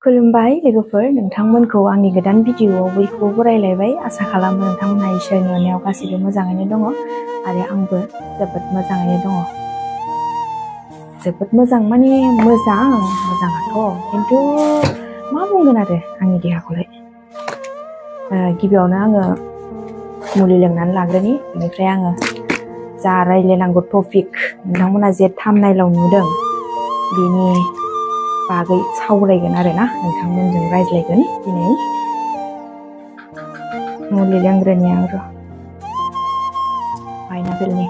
खुलुमबाय लोगोफोर नोंथांमोनखौ आंनि गोदान भिडिअआव बयखौबो बरायलायबाय आसा खालामो नोंथांमोनहा इसोरनि अननायाव गासैबो मोजाङैनो दङ आरो आंबो जोबोद मोजाङैनो दङ जोबोद मोजां माने मोजाङाथ' खिन्थु मा बुंगोन आरो आंनि देहाखौलाय गिबियावनो आङो मुलि लोंनानै लाग्रोनि बेनिफ्राय आङो जा रायज्लायनांगौ टपिक नोंथांमोना जे थाम्बनेइलाव नुदों बेनि बागै सावरायगोन आरो ना नोंथांमोनजों रायज्लायगोन दिनै मुलि लोंग्रोनि आं र' पाइनापेलनि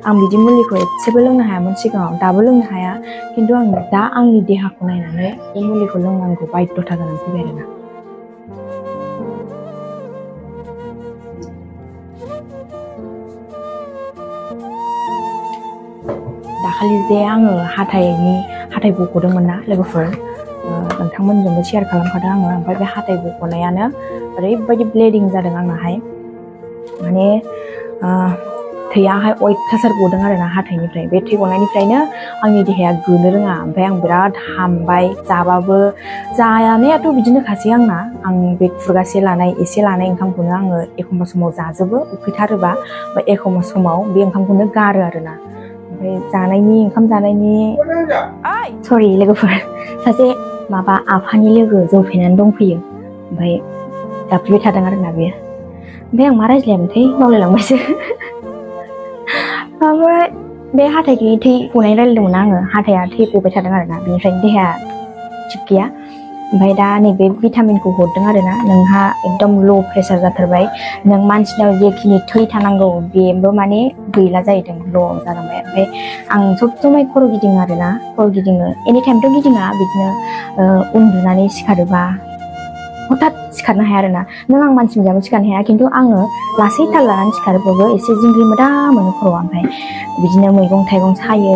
आं बिदि मुलिखौ एसेबो लोंनो हायामोन सिगाङाव दाबो लोंनो हाया खिन्थु आं दा आंनि देहाखौ नायनानै बे मुलिखौ लोंनांगौ बाध्यता जानानै फैबाय आरोना दाखालि जे आङो हाथाय बख'दोंमोन ना लोगोफोर नोंथांमोनजोंबो शेयार खालामखादों आङो ओमफ्राय बे हाथाय बख'नायानो ओरैबायदि ब्लिडिं जादों आंनाहाय माने थैयाहाय अयथासार गदों आरोना हाथायनिफ्राय बे थै गनायनिफ्रायनो आंनि देहाया गोनो रोङा ओमफ्राय आं बिराद हामबाय जाबाबो जानायाथ' बिदिनो खासै आंना आं बे खुरगासे लानाय एसे लानाय ओंखामखौनो आङो एखमबा समाव जाजोबो उखैथारोबा ओमफ्राय एखमबा समाव बे ओंखामखौनो गारो आरोना ओमफ्राय ओंखाम जानायनि सरि लोगोफोर सासे माबा आफानि लोगो जौ फेनानै दंफैयो ओमफ्राय गाबज्रिबाय थादों आरोना बेयो ओमफ्राय आं मा रायज्लायामोनथाय बावलायलांबायसो ओमफ्राय बे हाथायनि थै गनाय रायज्लायदोंमोन आङो हाथाया थै गबाय थादों आरोना बेनिफ्रायनो देहाया थिग गैया ओमफ्राय दा नैबे भिटामिनखौ हरदों आरोना नोंहा एकदम ल' प्रेसार जाथारबाय नों मानसिनाव जेखिनि थै थानांगौ बेबो माने गैला जाहैदों ल' जालांबाय ओमफ्राय आं सब समाय खर' गिदिङो आरोना खर' गिदिङो एनि टाइमथ' गिदिङा बिदिनो उन्दुनानै सिखारोबा हठात सिखारनो हाया आरोना नों आं मानसि मोजाङै सिखारनो हाया खिन्थु आङो लासै थाल लानानै सिखारोबाबो एसे जिंग्रि मोदा मोनो खर'आ ओमफ्राय बिदिनो मैगं थाइगं सायो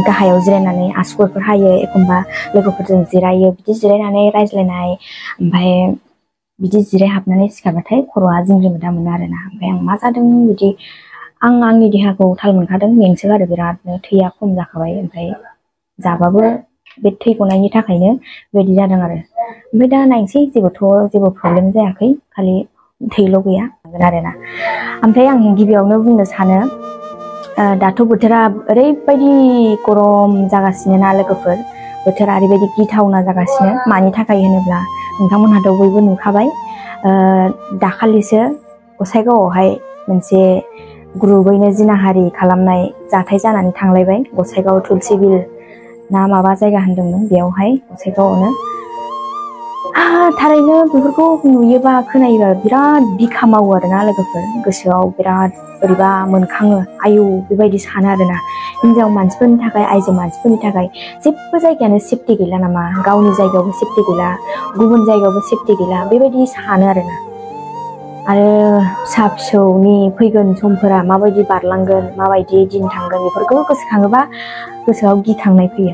गाहायाव जिरायनानै आसुगुरफोर हायो एखमबा लोगोफोरजों जिरायो बिदि जिरायनानै रायज्लायनाय ओमफ्राय बिदि जिरायहाबनानै सिखारबाथाय खर'आ जिंग्रि मोदा मोनो आरोना ओमफ्राय आं मा जादों बिदि आं आंनि देहाखौ थाल मोनखादों मेंसोगारो बिरादनो थैया खम जाखाबाय ओमफ्राय जाबाबो बे थै गनायनि थाखायनो बेबायदि जादों आरो ओमफ्राय दा नायनोसै जेबो प्रब्लेम जायाखै खालि थैल' गैया आरोना ओमफ्राय आं गिबियावनो बुंनो सानो दाथ' बोथोरा ओरैबायदि गरम जागासिनो ना लोगोफोर बोथोरा ओरैबायदि गिथावना जागासिनो मानि थाखाय होनोब्ला नोंथांमोनहाथ' बयबो नुखाबाय दाखालिसो गसाइगावआवहाय मोनसे ग्रुपैनो जिनाहारि खालामनाय जाथाय जानानै थांलायबाय गसाइगाव तुलसि बिल ना माबा जायगा होनदोंमोन बेयावहाय गसाइगावआवनो थारैनो बेफोरखौ नुयोबा खोनायोबा बिराद बिखा मावो आरोना लोगोफोर गोसोआव बिराद बोरैबा मोनखाङो आयौ बेबायदि सानो आरोना हिनजाव मानसिफोरनि थाखाय आइजो मानसिफोरनि थाखाय जेबो जायगायानो सेफटि गैला नामा गावनि जायगायावबो सेफटि गैला गुबुन जायगायावबो सेफटि गैला बेबायदि सानो आरोना आरो फिसा फिसौनि फैगोन समफोरा माबायदि बारलांगोन माबायदि दिन थांगोन बेफोरखौ गोसोखाङोबा गोसोआव गिखांनाय फैयो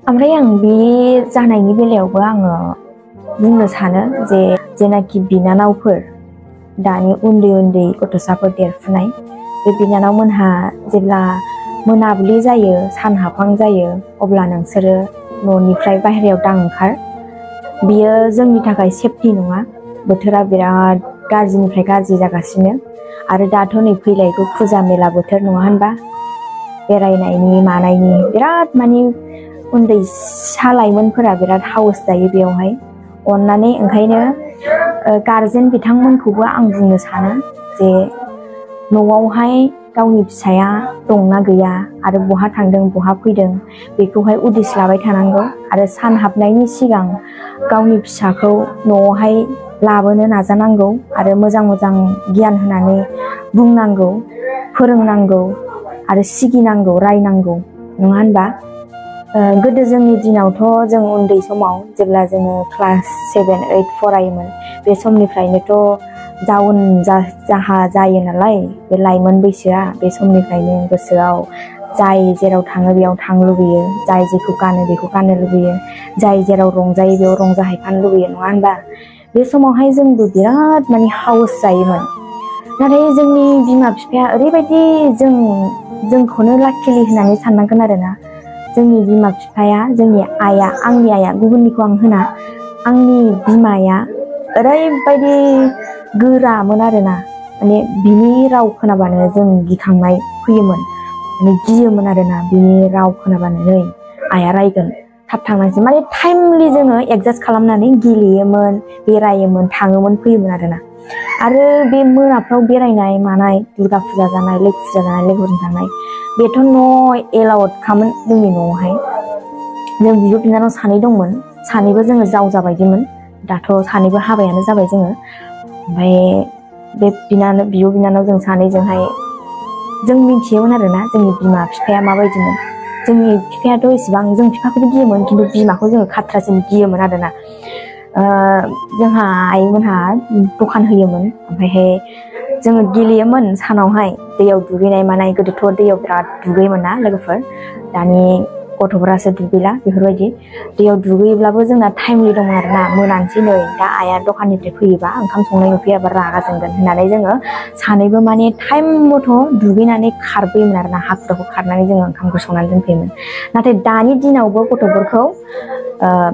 ओमफ्राय आं बे जानायनि बेलायावबो आङो बुंनो सानो जेनाखि बिनानावफोर दानि उन्दै गथ'साफोर देरफुनाय बे बिनानावमोनहा जेब्ला मोनाबिलि जायो सान हाबहां जायो अब्ला नोंसोरो न'निफ्राय बाहेरायाव दाओंखार बियो जोंनि थाखाय सेफटि नङा बोथोरा बिराद गाज्रिनिफ्राय गाज्रि जागासिनो आरो दाथ' नै फैलायगौ फुजा मेला बोथोर नङा होनबा बेरायनायनि मानायनि बिराद माने उन्दैसा लाइमोनफोरा बिराद हावस जायो बेयावहाय अननानै ओंखायनो गारजेन बिथांमोनखौबो आं बुंनो सानो जे न'आवहाय गावनि फिसाया दंना गैया आरो बहा थांदों बहा फैदों बेखौहाय उदिस लाबाय थानांगौ आरो सान हाबनायनि सिगां गावनि फिसाखौ न'आवहाय लाबोनो नाजानांगौ आरो मोजां गियान होनानै बुंनांगौ फोरोंनांगौ आरो सिगिनांगौ रायनांगौ नङा होनबा गोदो जोंनि दिनावथ' जों उन्दै समाव जेब्ला जोङो क्लास 7-8 फरायोमोन बे समनिफ्रायनोथ' जायो नालाय बे लाइमोन बैसोआ बे समनिफ्रायनो गोसोआव जाय जेराव थाङो बेयाव थांनो लुबैयो जाय जेखौ गानो बेखौ गाननो लुबैयो जाय जेराव रंजायो बेयाव रंजाहैफानो लुबैयो नङा होनबा बे समावहाय जोंबो बिराद माने हाउस जायोमोन नाथाय जोंनि बिमा बिफाया ओरैबायदि जोंखौनो लाखिलि होननानै साननांगोन आरोना जोंनि बिमा बिफाया जोंनि आइया आंनि आइया गुबुननिखौ आं होना आंनि बिमाया ओरैबायदि गोरामोन आरोना माने बिनि राव खोनाबानो जों गिखांनाय फैयोमोन माने गियोमोन आरोना बिनि राव खोनाबानो नै आइया रायगोन थाब थांनांसै माने टाइमलि जोङो एडजास्ट खालामनानै गेलेयोमोन बेरायोमोन थाङोमोन फैयोमोन आरो बे मोनाफ्राव बेरायनाय मानाय दुर्गा फुजा जानाय लोखि फुजा जानाय लोगोफोरजों थांनाय बेथ' न' एलाउड खामोन जोंनि न'आवहाय जों बिब' बिनानाव सानै दंमोन सानैबो जोङो जावजा बायदिमोन दाथ' सानैबो हाबायानो जाबाय जोङो ओमफ्राय बे बिब' बिनानाव जों सानैजोंहाय जों मिथियोमोन आरोना जोंनि बिमा बिफाया माबायदिमोन जोंनि बिफायाथ' इसेबां जों बिफाखौबो गियोमोन खिन्थु बिमाखौ जोङो खाथ्रासिन गियोमोन आरोना जोंहा आइमोनहा दखान होयोमोन ओमफ्रायहाय जोङो गेलेयोमोन सानावहाय दैयाव दुगैनाय मानाय गोदोथ' दैयाव बिराद दुगैयोमोन ना लोगोफोर दानि गथ'फोरासो दुगैला बेफोरबायदि दैयाव दुगैयोब्लाबो जोंना टाइमलि दंमोन आरोना मोनानोसै नै दा आइया दखाननिफ्राय फैयोबा ओंखाम संनाय नुफैयाबा रागा जोंगोन होननानै जोङो सानैबो माने टाइम मथ' दुगैनानै खारबोयोमोन आरोना हाखुदाखु खारनानै जोङो ओंखामखौ संनानै दोनफैयोमोन नाथाय दानि दिनावबो गथ'फोरखौ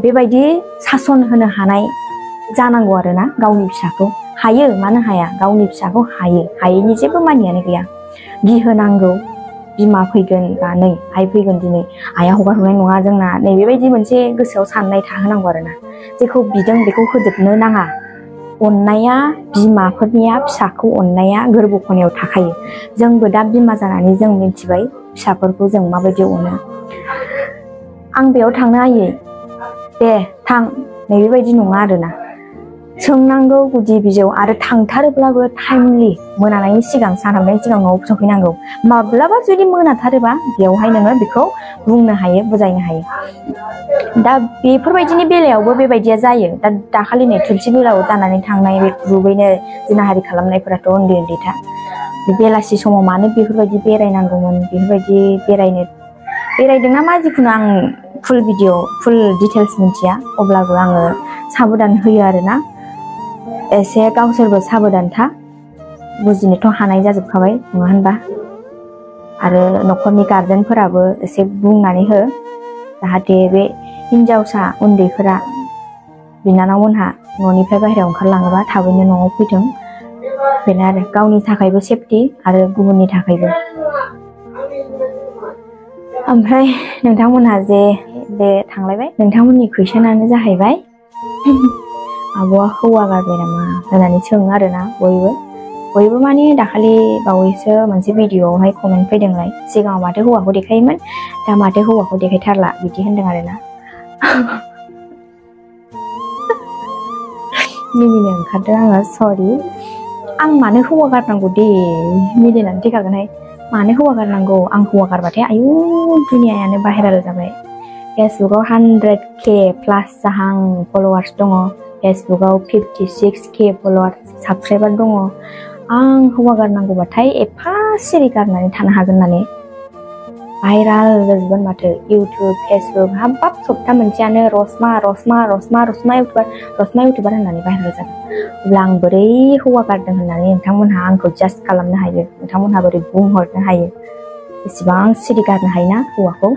बेबायदि सासन होनो हानाय जानांगौ आरोना गावनि फिसाखौ हायो मानो हाया गावनि फिसाखौ हायैनि जेबो मानियानो गैया गिहोनांगौ बिमा फैगोन बा नै आइ फैगोन दिनै आइया हगार हरनाय नङा जोंना नै बेबायदि मोनसे गोसोआव साननाय थाहोनांगौ आरोना जेखौ बिदों बेखौ होजोबनो नाङा अननाया बिमाफोरनिया फिसाखौ अननाया गोरबो खनायाव थाखायो जोंबो दा बिमा जानानै जों मिथिबाय फिसाफोरखौ जों माबायदि अनो आं बेयाव थांनो आयै दे थां नै बेबायदि नङा आरोना सोंनांगौ गुदि बिजौ आरो थांथारोब्लाबो टाइमलि मोनानायनि सिगां सान हाबनायनि सिगां न'आव सफैनांगौ माब्लाबा जुदि मोनाथारोबा बेयावहाय नोङो बेखौ बुंनो हायो बुजायनो हायो दा बेफोरबायदिनि बेलायावबो बेबायदिया जायो दा दाखालि नै थुलसि बेलायाव जानानै थांनाय बे दुगैनो जिनाहारि खालामनायफोराथ' उन्दै उन्दैथा बे बेलासि समाव मानो बेफोरबायदि बेरायनांगौमोन बेफोरबायदि बेरायदोंना मा जिखुनु आं फुल डिटेल्स मिथिया अब्लाबो आङो साबधान होयो आरोना एसे गावसोरबो साबधानथा बुजिनोथ' हानाय जाजोबखाबाय नङा होनबा आरो न'खरनि गार्जेनफोराबो एसे बुंनानै हो जाहाथे बे हिन्जावसा उन्दैफोरा बिनानावमोनहा न'निफ्राय बाहेरायाव ओंखारलाङोबा थाबैनो न'आव फैथों बेनो आरो गावनि थाखायबो सेफटि आरो गुबुननि थाखायबो ओमफ्राय नोंथांमोनहा जे बे थांलायबाय नोंथांमोननि कुइसनानो जाहैबाय आब'आ हौवा गारबाय नामा होननानै सोङो आरोना बयबो माने दाखालि बावैसो मोनसे भिडिअआवहाय कमेन्ट फैदोंलाय सिगाङाव माथो हौवाखौ देखायोमोन दा माथो हौवाखौ देखायथारला बिदि होनदों आरोना मिनिनो ओंखारदों आङो सरि आं मानो हौवा गारनांगौ दे मिनिनानै थैखागोनहाय मानो हौवा गारनांगौ आं हौवा गारबाथाय आयु दुनियायानो भाइराल जाबाय फेसबुकाव 100K प्लास जाहां फलोवार्स दङ फेसबुकाव 56K फलोवार्स साबसक्राइबार दङ आं हौवा गारनांगौबाथाय एफा सिरि गारनानै थानो हागोन होननानै भाइराल जाजोबगोन माथो इउटुब फेसबुक हाबाब सप्ता मोनसेयानो रसमा इउटुबार होननानै भाइराल जागोन अब्ला आं बोरै हौवा गारदों होननानै नोंथांमोनहा आंखौ जास्ट खालामनो हायो नोंथांमोनहा बोरै बुंहरनो हायो बेसेबां सिरि गारनो हायोना हौवाखौ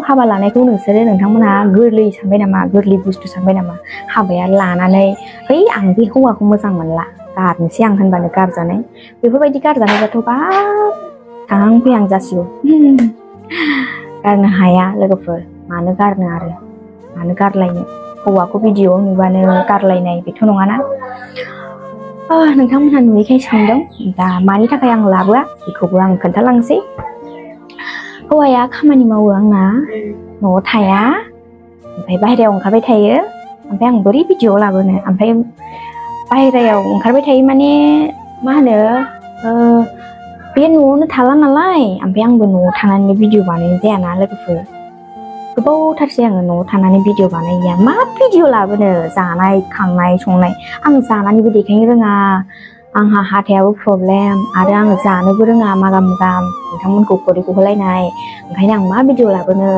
हाबा लानायखौ नोंथांमोनहा गोरलै सानबाय नामा गोरलै बुस्थु सानबाय नामा हाबाया लानानै है आं बे हौवाखौ मोजां मोनला गारनोसै आं होनबानो गारजानाय बेफोरबायदि गारजानायबाथ' बाब थांहां फैहां जासिगौ गारनो हाया लोगोफोर मानो गारनो आरो मानो गारलायनो हौवाखौ भिडिअ नुबानो गारलायनाय बेथ' नङाना नोंथांमोनहा नुयैखाय सोंदों दा मानि थाखाय आं लाबोआ बेखौबो आं खोन्थालांसै हौवाया खामानि मावो आंना न'आव थाया ओमफ्राय बाहेरायाव ओंखारबाय थायो ओमफ्राय आं बोरै भिडिअ लाबोनो ओमफ्राय बाहेरायाव ओंखारबाय थायो माने मा होनो बे न'आवनो थाला नालाय ओमफ्राय आंबो न'आव थानानै भिडिअ बानायनाय जायाना लोगोफोर गोबावथारसै आङो न'आव थानानै भिडिअ बानायैया मा भिडिअ लाबोनो जानाय खांनाय संनाय आं जानानैबो देखायनो रोङा आंहा हाथायाबो प्रब्लेम आरो आङो जानोबो रोङा मागाम नोंथांमोनखौ खदै गहोलायनाय ओंखायनो आं मा भिडिअ लाबोनो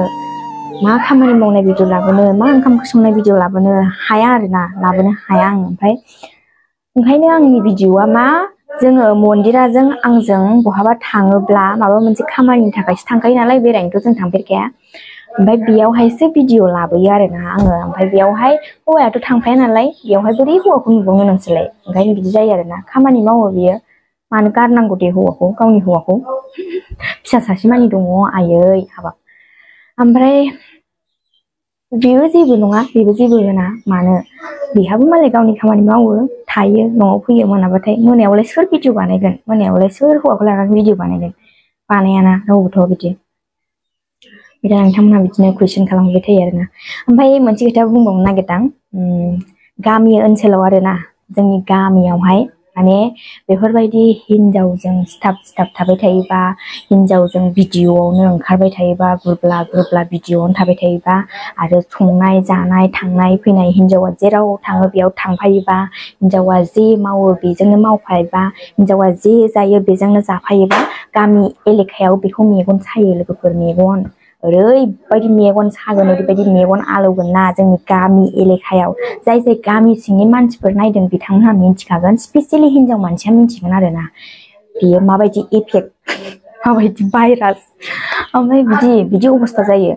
मा खामानि मावनाय भिडिअ लाबोनो मा ओंखाम संनाय भिडिअ लाबोनो हाया आरोना लाबोनो हाया आं ओमफ्राय ओंखायनो आंनि भिडिअआ मा जोङो मन्दिराजों आंजों बहाबा थाङोब्ला माबा मोनसे खामानिनि थाखायसो थांखायो नालाय बेरायनोथ' जों थांफेरखाया ओमफ्राय बेयावहायसो भिडिअ लाबोयो आरोना आङो ओमफ्राय बेयावहाय हौवायाथ' थांफाया नालाय बेयावहाय बोरै हौवाखौ नुबावनो नोंसोरलाय ओंखायनो बिदि जायो आरोना खामानि मावो बियो मानो गारनांगौ दे हौवाखौ गावनि हौवाखौ फिसा सासे मानि दङ आयै हाबाब ओमफ्राय बेबो जेबो नङा बेबो जेबो होना मानो बेहाबो मालाय गावनि खामानि मावो थायो न'आव फैयो मोनाबाथाय मोनायावलाय सोर भिडिअ बानायगोन मोनायावलाय सोर हौवाखौ लानानै भिडिअ बानायगोन बानायाना रावबोथ' बिदि बिदा नोंथांमोनहा बिदिनो कुइसन खालामबाय थायो आरोना ओमफ्राय मोनसे खोथा बुंबावनो नागिरदां गामि ओनसोलाव आरोना जोंनि गामियावहाय माने बेफोरबायदि हिनजावजों सिथाब सिथाब थाबाय थायोबा हिनजावजों भिडिअआवनो ओंखारबाय थायोबा गुरब्ला गुरब्ला भिडिअआवनो थाबाय थायोबा आरो संनाय जानाय थांनाय फैनाय हिनजावा जेराव थाङो बेयाव थांफायोबा हिनजावा जे मावो बेजोंनो मावफायोबा हिनजावा जे जायो बेजोंनो जाफायोबा गामि एलेखायाव बेखौ मेगन सायो लोगोफोर मेगन ओरैबायदि मेगन सागोन ओरैबायदि मेगन आलौगोन ना जोंनि गामि एलेखायाव जाय जाय गामि सिंनि मानसिफोर नायदों बिथांमोनहा मिन्थिखागोन स्पेसियेलि हिनजाव मानसिया मिन्थिगोन आरोना बेयो माबायदि इफेक्ट माबायदि भाइरास ओमफ्राय बिदि अबस्था जायो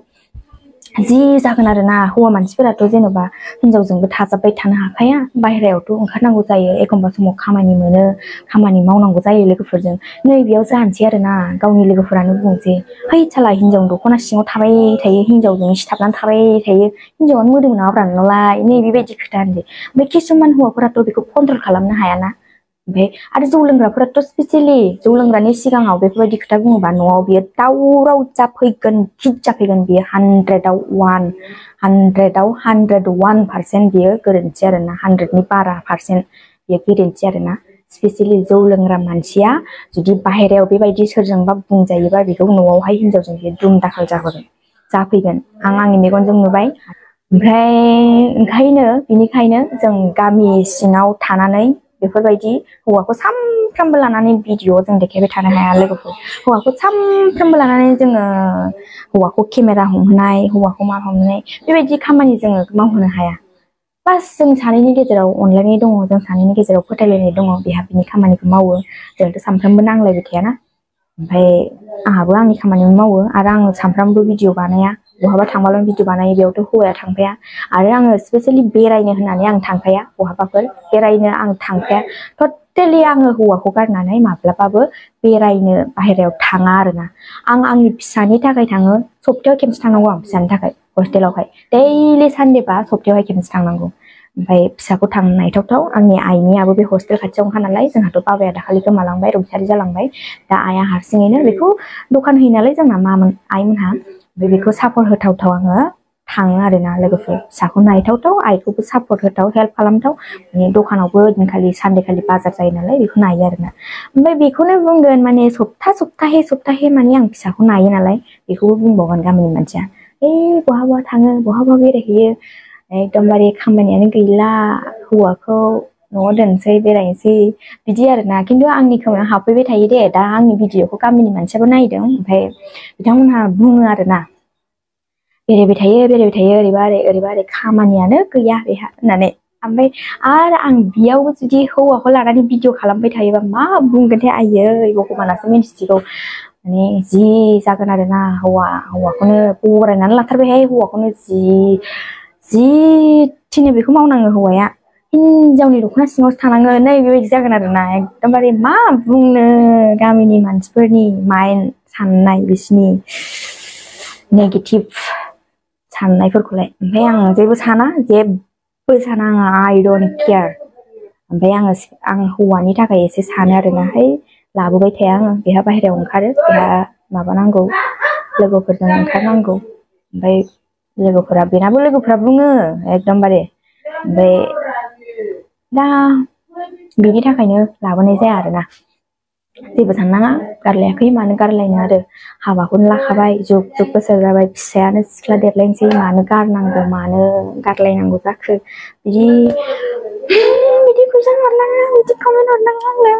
जि जागोन आरोना हौवा मानसिफोराथ' जेनेबा हिनजावजोंबो थाजाबबाय थानो हाखाया बाहेरायावथ' ओंखारनांगौ जायो एखमबा समाव खामानि मोनो खामानि मावनांगौ जायो लोगोफोरजों नैबेयाव जानोसै आरोना गावनि लोगोफोरानो बुंसै है साला हिनजाव दख'ना सिङाव थाबाय थायो हिनजावजों सिथाबनानै थाबाय थायो हिनजावानो मोदोम नङाब्रा नोंनालाय नै बेबायदि खोथा होनदो ओमफ्राय किसुमान हौवाफोराथ' बेखौ कन्ट्रल खालामनो हायाना ओमफ्राय आरो जौ लोंग्राफोराथ' स्पेसियेलि जौ लोंग्रानि सिगाङाव बेफोरबायदि खोथा बुङोबा न'आव बियो दावराव जाफैगोन हिट जाफैगोन बियो 100आव 101% बियो गोरोन्थि आरोना 100नि बारा % बियो गोरोन्थि आरोना स्पेसियेलि जौ लोंग्रा मानसिया जुदि बाहेरायाव बेबायदि सोरजोंबा बुंजायोबा बेखौ न'आवहाय हिनजावजों बियो दुम दाखाल जाफैगोन आं आंनि मेगनजों नुबाय ओमफ्राय बिनिखायनो जों गामि सिङाव थानानै बेफोरबायदि हौवाखौ सानफ्रामबो लानानै भिडिअ जों देखायबाय थानो हाया लोगोफोर हौवाखौ सानफ्रामबो लानानै जोङो हौवाखौ केमेरा हमहोनाय हौवाखौ मा हमनाय बेबायदि खामानि जोङो मावहोनो हाया बास जों सानैनि गेजेराव अनलायनाय दङ जों सानैनि गेजेराव फोथायलायनाय दङ बेहा बिनि खामानिखौ मावो जोंथ' सानफ्रामबो नांलायबाय थायाना ओमफ्राय आंहाबो आंनि खामानिखौ मावो आरो आङो सानफ्रामबो भिडिअ बानाया बहाबा थांबाल' भिडिअ बानायो बेयावथ' हौवाया थांफाया आरो आङो स्पेसियेलि बेरायनो होननानै आं थांफाया बहाबाफोर बेरायनो आं थांफाया टटेलि आङो हौवाखौ गारनानै माब्लाबाबो बेरायनो बाहेरायाव थाङा आरोना आं आंनि फिसानि थाखाय थाङो सप्तायाव खेबसे थांनांगौ आं फिसानि थाखाय हस्टेलावहाय दैलि सानडेबा सप्तायावहाय खेबसे थांनांगौ ओमफ्राय फिसाखौ थांनो नायथावथाव आंनि आइनियाबो बे हस्टेल खाथियावनोखा नालाय जोंहाथ' बाबाया दाखालि गोमालांबाय रुंसारि जालांबाय दा आइया हारसिङैनो बेखौ दखान होयो नालाय जोंना मामोन आइमोनहा ओमफ्राय बेखौ सापर्ट होथावथाव आङो थाङो आरोना लोगोफोर फिसाखौ नायथावथाव आइखौबो सापर्ट होथाव हेल्प खालामथाव माने दखानावबो ओइदिनखालि सानडेखालि बाजार जायो नालाय बेखौ नायो आरोना ओमफ्राय बेखौनो बुंगोन माने सप्ताहे माने आं फिसाखौ नायो नालाय बेखौबो बुंबावगोन गामिनि मानसिया बहाबा थाङो बहाबा बेरायहैयो एकदमबारे खामानियानो गैला हौवाखौ न'आव दोनसै बेरायनोसै बिदि आरोना खिन्थु आंनि खोमायाव हाबफैबाय थायो दे दा आंनि भिडिअखौ गामिनि मानसियाबो नायदों ओमफ्राय बिथांमोनहा बुङो आरोना बेरायबाय थायो ओरैबा ओरै खामानियानो गैया बेहा होननानै ओमफ्राय आरो आं बेयावबो जुदि हौवाखौ लानानै भिडिअ खालामबाय थायोबा मा बुंगोनथाय आयै भगबानासो मिन्थिसिगौ माने जि जागोन आरोना हौवाखौनो बरायनानै लाथारबायहाय हौवाखौनो जि थिनो बेखौ मावनाङो हौवाया हिनजावनि दख'ना सिङावसो थानाङो नै बेबायदि जागोन आरोना एकदमबारे मा बुंनो गामिनि मानसिफोरनि माइन्ड साननाय बिसिनि नेगेटिभ साननायफोरखौलाय ओमफ्राय आं जेबो साना आङो आइ डन्ट केयार ओमफ्राय आं हौवानि थाखाय एसे सानो आरोना लाबोबाय थाया आङो बेहा बाहेरायाव ओंखारो बेहा माबानांगौ लोगोफोरजों ओंखारनांगौ ओमफ्राय बेनाबो लोगोफोरा बुङो एकदमबारे ओमफ्राय दा बिनि थाखायनो लाबोनाय जाया आरोना जेबो साननाङा गारलायाखै मानो गारलायनो आरो हाबाखौनो लाखाबाय जुग बोसोर जाबाय फिसायानो सिख्ला देरलायनोसै मानो गारनांगौ मानो गारलायनांगौ जाखो बिदि कुइसन हरनाङा बिदि कमेन्ट हरनाङा आंनो